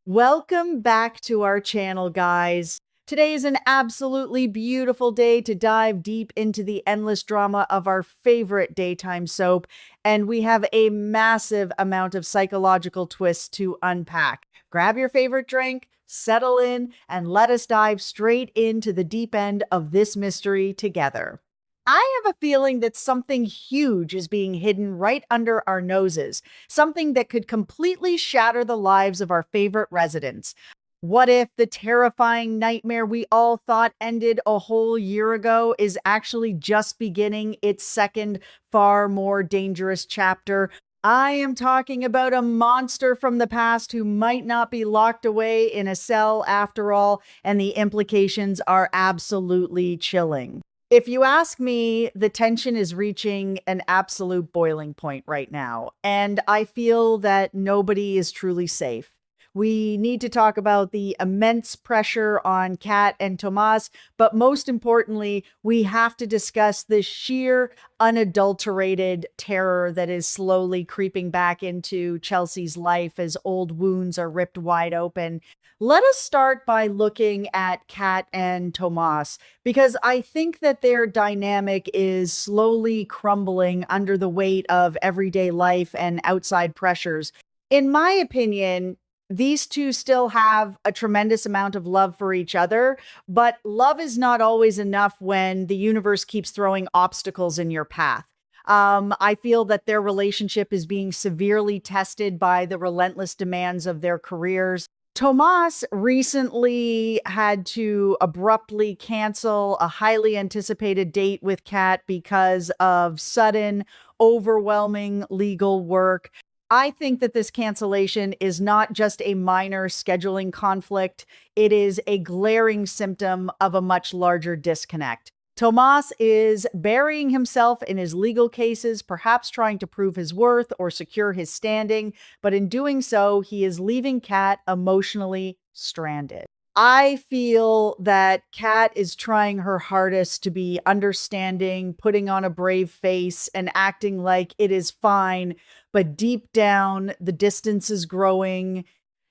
Welcome back to our channel, guys. Today is an absolutely beautiful day to dive deep into the endless drama of our favorite daytime soap, and we have a massive amount of psychological twists to unpack. Grab your favorite drink, settle in, and let us dive straight into the deep end of this mystery together. I have a feeling that something huge is being hidden right under our noses, something that could completely shatter the lives of our favorite residents. What if the terrifying nightmare we all thought ended a whole year ago is actually just beginning its second, far more dangerous chapter? I am talking about a monster from the past who might not be locked away in a cell after all, and the implications are absolutely chilling. If you ask me, the tension is reaching an absolute boiling point right now, and I feel that nobody is truly safe. We need to talk about the immense pressure on Kat and Tomas, but most importantly, we have to discuss the sheer, unadulterated terror that is slowly creeping back into Chelsea's life as old wounds are ripped wide open. Let us start by looking at Kat and Tomas, because I think that their dynamic is slowly crumbling under the weight of everyday life and outside pressures. In my opinion, these two still have a tremendous amount of love for each other, but love is not always enough when the universe keeps throwing obstacles in your path. I feel that their relationship is being severely tested by the relentless demands of their careers. Tomas recently had to abruptly cancel a highly anticipated date with Kat because of sudden, overwhelming legal work. I think that this cancellation is not just a minor scheduling conflict, it is a glaring symptom of a much larger disconnect. Tomas is burying himself in his legal cases, perhaps trying to prove his worth or secure his standing, but in doing so, he is leaving Kat emotionally stranded. I feel that Kat is trying her hardest to be understanding, putting on a brave face, and acting like it is fine, but deep down, the distance is growing.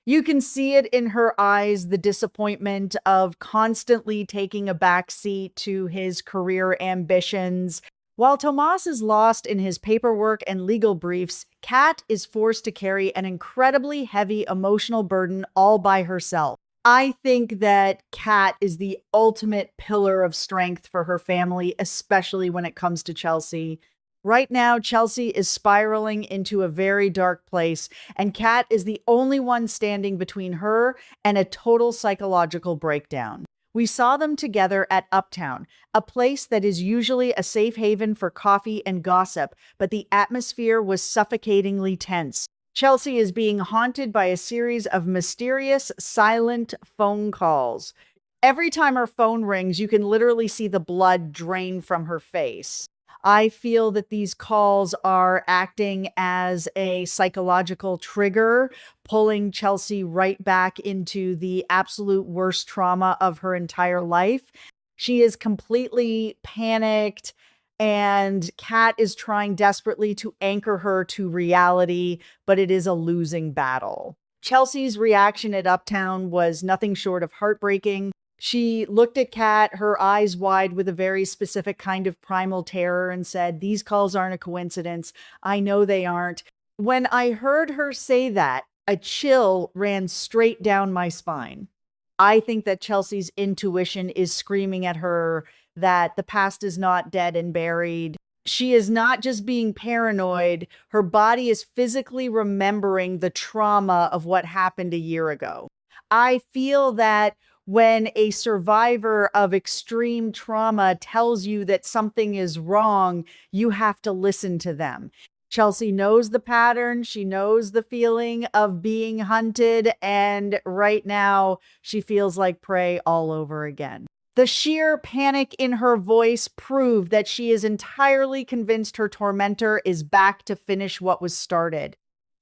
You can see it in her eyes, the disappointment of constantly taking a backseat to his career ambitions. While Tomas is lost in his paperwork and legal briefs, Kat is forced to carry an incredibly heavy emotional burden all by herself. I think that Kat is the ultimate pillar of strength for her family, especially when it comes to Chelsea. Right now, Chelsea is spiraling into a very dark place, and Kat is the only one standing between her and a total psychological breakdown. We saw them together at Uptown, a place that is usually a safe haven for coffee and gossip, but the atmosphere was suffocatingly tense. Chelsea is being haunted by a series of mysterious, silent phone calls. Every time her phone rings, you can literally see the blood drain from her face. I feel that these calls are acting as a psychological trigger, pulling Chelsea right back into the absolute worst trauma of her entire life. She is completely panicked, and Kat is trying desperately to anchor her to reality, but it is a losing battle. Chelsea's reaction at Uptown was nothing short of heartbreaking. She looked at Kat, her eyes wide with a very specific kind of primal terror, and said, "These calls aren't a coincidence. I know they aren't." When I heard her say that, a chill ran straight down my spine. I think that Chelsea's intuition is screaming at her that the past is not dead and buried. She is not just being paranoid, her body is physically remembering the trauma of what happened a year ago. I feel that when a survivor of extreme trauma tells you that something is wrong, you have to listen to them. Chelsea knows the pattern. She knows the feeling of being hunted. And right now, she feels like prey all over again. The sheer panic in her voice proved that she is entirely convinced her tormentor is back to finish what was started.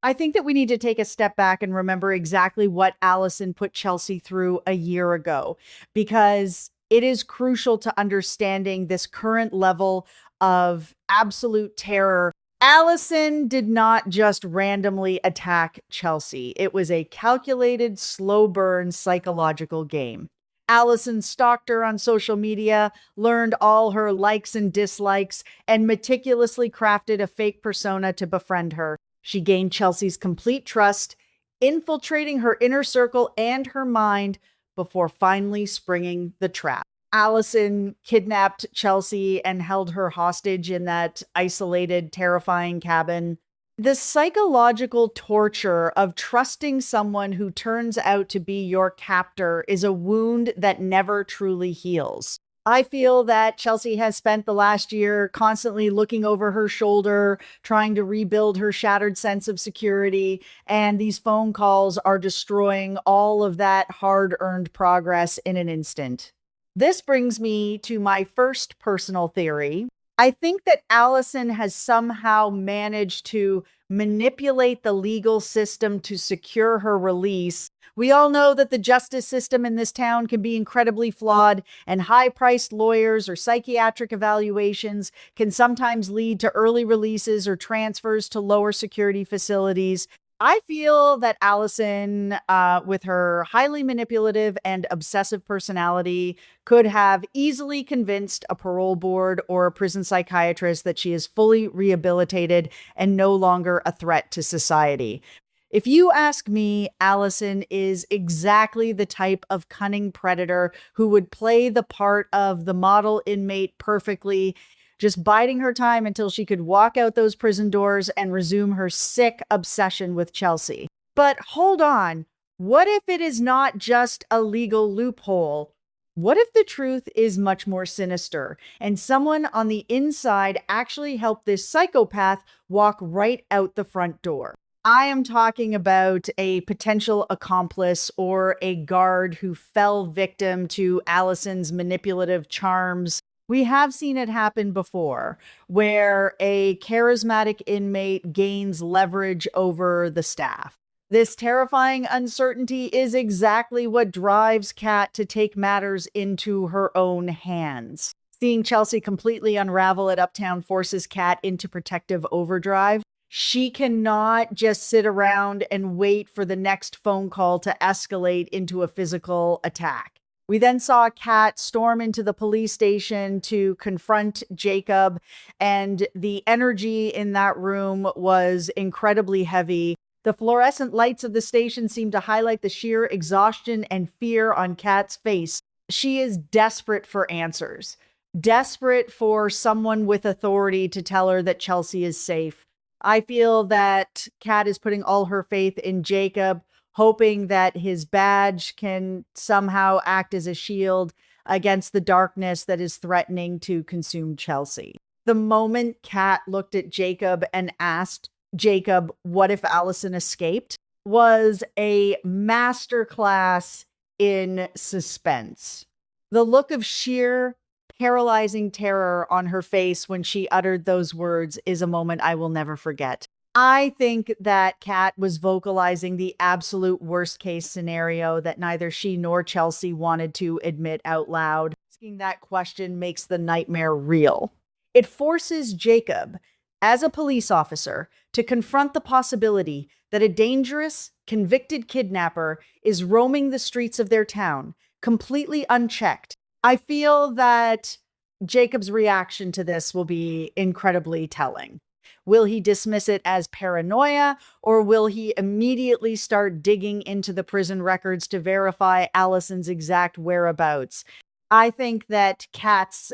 I think that we need to take a step back and remember exactly what Allison put Chelsea through a year ago, because it is crucial to understanding this current level of absolute terror. Allison did not just randomly attack Chelsea. It was a calculated, slow burn psychological game. Allison stalked her on social media, learned all her likes and dislikes, and meticulously crafted a fake persona to befriend her. She gained Chelsea's complete trust, infiltrating her inner circle and her mind before finally springing the trap. Allison kidnapped Chelsea and held her hostage in that isolated, terrifying cabin. The psychological torture of trusting someone who turns out to be your captor is a wound that never truly heals. I feel that Chelsea has spent the last year constantly looking over her shoulder, trying to rebuild her shattered sense of security, and these phone calls are destroying all of that hard earned progress in an instant. This brings me to my first personal theory. I think that Allison has somehow managed to manipulate the legal system to secure her release. We all know that the justice system in this town can be incredibly flawed, and high priced lawyers or psychiatric evaluations can sometimes lead to early releases or transfers to lower security facilities. I feel that Allison, with her highly manipulative and obsessive personality, could have easily convinced a parole board or a prison psychiatrist that she is fully rehabilitated and no longer a threat to society. If you ask me, Allison is exactly the type of cunning predator who would play the part of the model inmate perfectly, just biding her time until she could walk out those prison doors and resume her sick obsession with Chelsea. But hold on, what if it is not just a legal loophole? What if the truth is much more sinister and someone on the inside actually helped this psychopath walk right out the front door? I am talking about a potential accomplice or a guard who fell victim to Allison's manipulative charms. We have seen it happen before, where a charismatic inmate gains leverage over the staff. This terrifying uncertainty is exactly what drives Kat to take matters into her own hands. Seeing Chelsea completely unravel at Uptown forces Kat into protective overdrive. She cannot just sit around and wait for the next phone call to escalate into a physical attack. We then saw Kat storm into the police station to confront Jacob, and the energy in that room was incredibly heavy. The fluorescent lights of the station seemed to highlight the sheer exhaustion and fear on Kat's face. She is desperate for answers, desperate for someone with authority to tell her that Chelsea is safe. I feel that Kat is putting all her faith in Jacob, hoping that his badge can somehow act as a shield against the darkness that is threatening to consume Chelsea. The moment Kat looked at Jacob and asked Jacob, what if Allison escaped, was a masterclass in suspense. The look of sheer paralyzing terror on her face when she uttered those words is a moment I will never forget. I think that Kat was vocalizing the absolute worst case scenario that neither she nor Chelsea wanted to admit out loud. Asking that question makes the nightmare real. It forces Jacob, as a police officer, to confront the possibility that a dangerous, convicted kidnapper is roaming the streets of their town, completely unchecked. I feel that Jacob's reaction to this will be incredibly telling. Will he dismiss it as paranoia, or will he immediately start digging into the prison records to verify Allison's exact whereabouts? I think that Kat's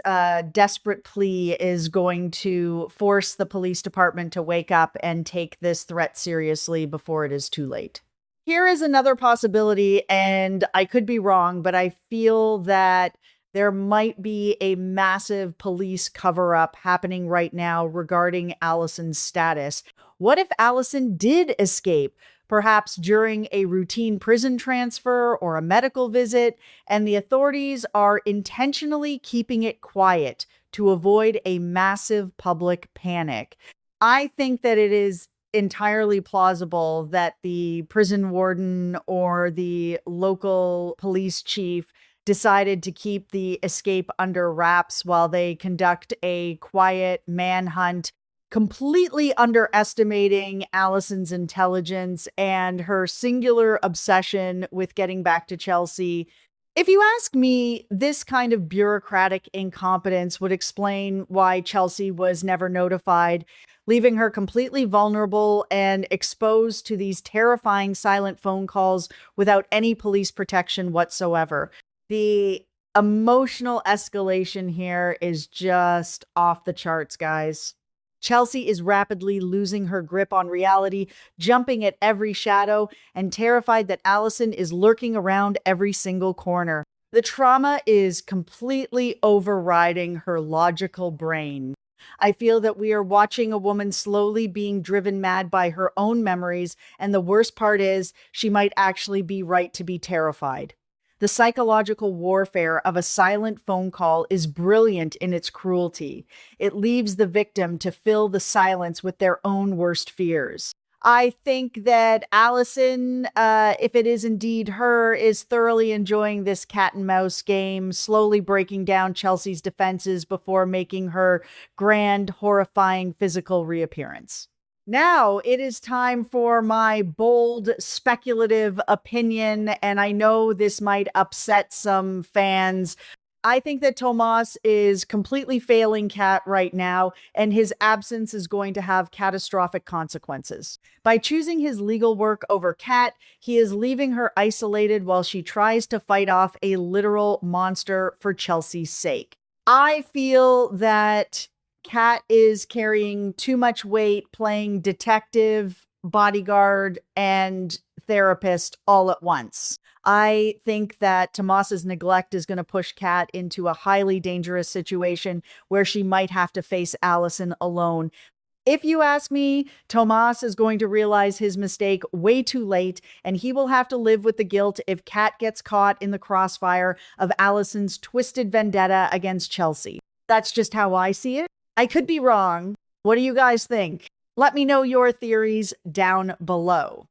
desperate plea is going to force the police department to wake up and take this threat seriously before it is too late. Here is another possibility, and I could be wrong, but I feel that there might be a massive police cover-up happening right now regarding Allison's status. What if Allison did escape, perhaps during a routine prison transfer or a medical visit, and the authorities are intentionally keeping it quiet to avoid a massive public panic? I think that it is entirely plausible that the prison warden or the local police chief decided to keep the escape under wraps while they conduct a quiet manhunt. completely underestimating Allison's intelligence and her singular obsession with getting back to Chelsea. If you ask me, this kind of bureaucratic incompetence would explain why Chelsea was never notified, leaving her completely vulnerable and exposed to these terrifying silent phone calls without any police protection whatsoever. The emotional escalation here is just off the charts, guys. Chelsea is rapidly losing her grip on reality, jumping at every shadow, and terrified that Allison is lurking around every single corner. The trauma is completely overriding her logical brain. I feel that we are watching a woman slowly being driven mad by her own memories, and the worst part is she might actually be right to be terrified. The psychological warfare of a silent phone call is brilliant in its cruelty. It leaves the victim to fill the silence with their own worst fears. I think that Allison, if it is indeed her, is thoroughly enjoying this cat and mouse game, slowly breaking down Chelsea's defenses before making her grand, horrifying physical reappearance. Now it is time for my bold, speculative opinion, and I know this might upset some fans. I think that Tomas is completely failing Kat right now, and his absence is going to have catastrophic consequences. By choosing his legal work over Kat, he is leaving her isolated while she tries to fight off a literal monster for Chelsea's sake. I feel that Kat is carrying too much weight playing detective, bodyguard, and therapist all at once. I think that Tomas's neglect is going to push Kat into a highly dangerous situation where she might have to face Allison alone. If you ask me, Tomas is going to realize his mistake way too late, and he will have to live with the guilt if Kat gets caught in the crossfire of Allison's twisted vendetta against Chelsea. That's just how I see it. I could be wrong. What do you guys think? Let me know your theories down below.